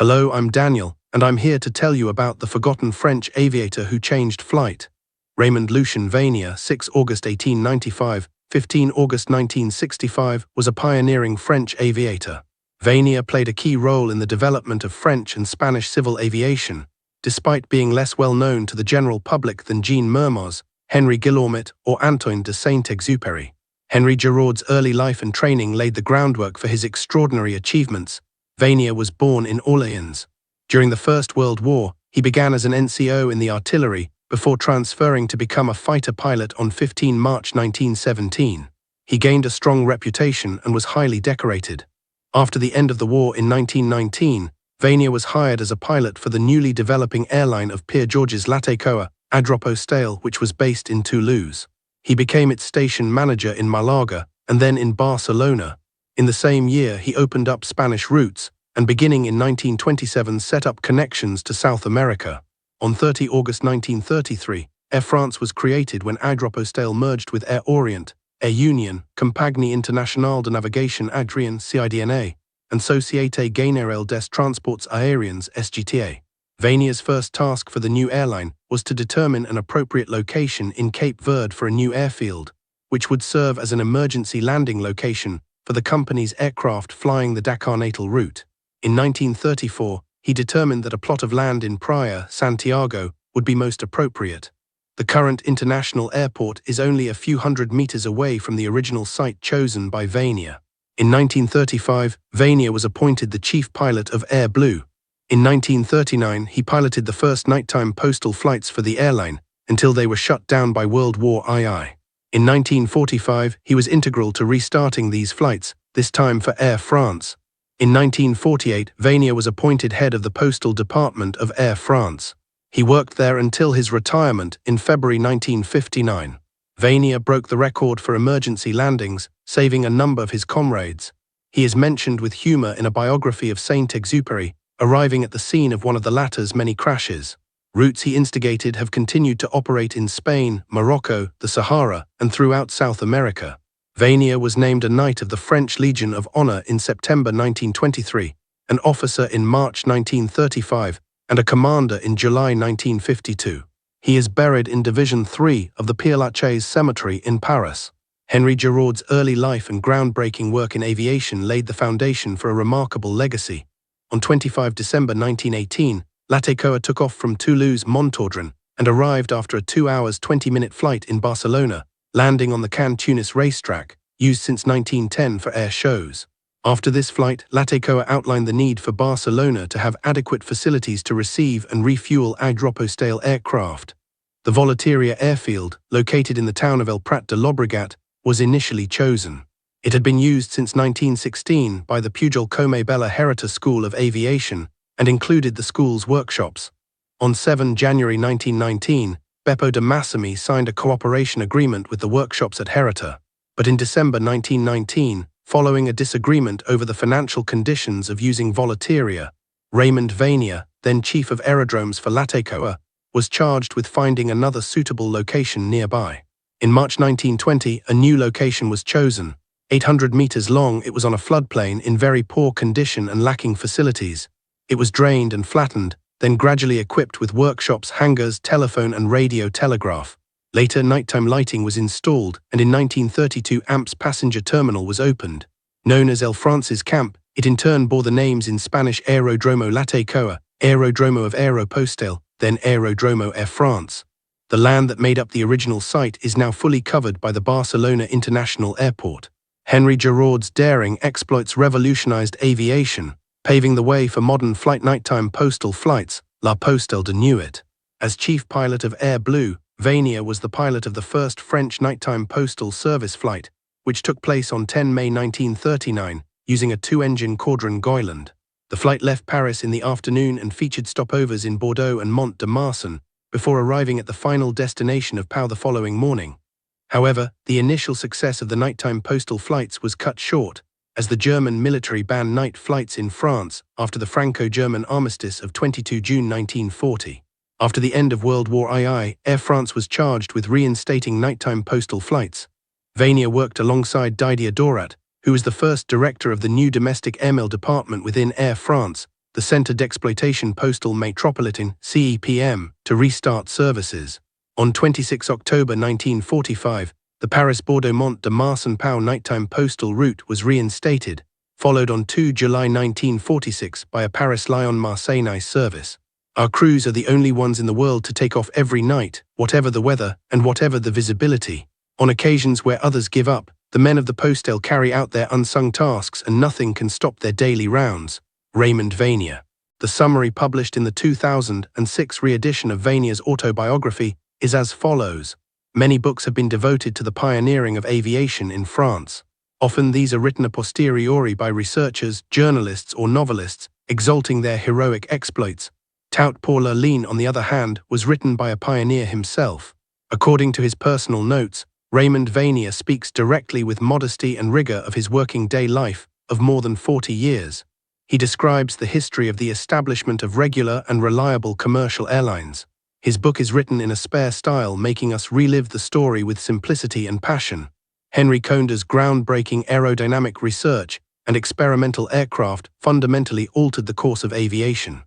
Hello, I'm Daniel, and I'm here to tell you about the forgotten French aviator who changed flight. Raymond Lucien Vanier, 6 August 1895, 15 August 1965, was a pioneering French aviator. Vanier played a key role in the development of French and Spanish civil aviation, despite being less well known to the general public than Jean Mermoz, Henri Guillaumet, or Antoine de Saint-Exupéry. Henri Guillaumet's early life and training laid the groundwork for his extraordinary achievements. Vanier was born in Orléans. During the First World War, he began as an NCO in the artillery before transferring to become a fighter pilot on 15 March 1917. He gained a strong reputation and was highly decorated. After the end of the war in 1919, Vanier was hired as a pilot for the newly developing airline of Pierre Georges Latécoa, Aéropostale, which was based in Toulouse. He became its station manager in Malaga and then in Barcelona. In the same year, he opened up Spanish routes and, beginning in 1927, set up connections to South America. On 30 August 1933, Air France was created when Aéropostale merged with Air Orient, Air Union, Compagnie Internationale de Navigation Aérienne (CIDNA), and Société Générale des Transports Aériens (SGTA). Vanier's first task for the new airline was to determine an appropriate location in Cape Verde for a new airfield, which would serve as an emergency landing location for the company's aircraft flying the Dakar natal route. In 1934, he determined that a plot of land in Praia, Santiago, would be most appropriate. The current international airport is only a few hundred meters away from the original site chosen by Vanier. In 1935, Vanier was appointed the chief pilot of Air Bleu. In 1939, he piloted the first nighttime postal flights for the airline until they were shut down by World War II. In 1945, he was integral to restarting these flights, this time for Air France. In 1948, Vanier was appointed head of the Postal Department of Air France. He worked there until his retirement in February 1959. Vanier broke the record for emergency landings, saving a number of his comrades. He is mentioned with humor in a biography of Saint-Exupéry, arriving at the scene of one of the latter's many crashes. Routes he instigated have continued to operate in Spain, Morocco, the Sahara, and throughout South America. Vanier was named a Knight of the French Legion of Honor in September 1923, an officer in March 1935, and a commander in July 1952. He is buried in Division 3 of the Père-Lachaise Cemetery in Paris. Henri Guillaumet's early life and groundbreaking work in aviation laid the foundation for a remarkable legacy. On 25 December 1918, Latécoa took off from Toulouse-Montaudran and arrived after a 2 hours 20-minute flight in Barcelona, landing on the Can-Tunis racetrack, used since 1910 for air shows. After this flight, Latécoa outlined the need for Barcelona to have adequate facilities to receive and refuel Aéropostale aircraft. The Volateria airfield, located in the town of El Prat de Llobregat, was initially chosen. It had been used since 1916 by the Pujol Come Bella Herita School of Aviation and included the school's workshops. On 7 January 1919, Beppo de Massimi signed a cooperation agreement with the workshops at Herita. But in December 1919, following a disagreement over the financial conditions of using Volateria, Raymond Vanier, then chief of aerodromes for Latécoa, was charged with finding another suitable location nearby. In March 1920, a new location was chosen. 800 meters long, it was on a floodplain in very poor condition and lacking facilities. It was drained and flattened, then gradually equipped with workshops, hangars, telephone and radio telegraph. Later, nighttime lighting was installed, and in 1932 AMP's passenger terminal was opened. Known as El France's Camp, it in turn bore the names in Spanish Aerodromo Latécoa, Aerodromo of Aéropostale, then Aerodromo Air France. The land that made up the original site is now fully covered by the Barcelona International Airport. Henri Guillaumet's daring exploits revolutionized aviation, paving the way for modern flight nighttime postal flights, La Postale de Nuit. As chief pilot of Air Bleu, Vanier was the pilot of the first French nighttime postal service flight, which took place on 10 May 1939, using a 2-engine Caudron Goyland. The flight left Paris in the afternoon and featured stopovers in Bordeaux and Mont-de-Marsan, before arriving at the final destination of Pau the following morning. However, the initial success of the nighttime postal flights was cut short, as the German military banned night flights in France after the Franco-German armistice of 22 June 1940. After the end of World War II, Air France was charged with reinstating nighttime postal flights. Vanier worked alongside Didier Dorat, who was the first director of the new domestic airmail department within Air France, the Centre d'Exploitation Postal Métropolitain (CEPM), to restart services. On 26 October 1945, the Paris-Bordeaux-Mont de Marsan-Pau nighttime postal route was reinstated, followed on 2 July 1946 by a Paris-Lyon-Marseille service. Our crews are the only ones in the world to take off every night, whatever the weather and whatever the visibility. On occasions where others give up, the men of the postal carry out their unsung tasks and nothing can stop their daily rounds. Raymond Vanier. The summary published in the 2006 re-edition of Vanier's autobiography is as follows. Many books have been devoted to the pioneering of aviation in France. Often these are written a posteriori by researchers, journalists or novelists, exalting their heroic exploits. Tout pour la ligne, on the other hand, was written by a pioneer himself. According to his personal notes, Raymond Vanier speaks directly with modesty and rigor of his working day life of more than 40 years. He describes the history of the establishment of regular and reliable commercial airlines. His book is written in a spare style, making us relive the story with simplicity and passion. Henri Guillaumet's groundbreaking aerodynamic research and experimental aircraft fundamentally altered the course of aviation.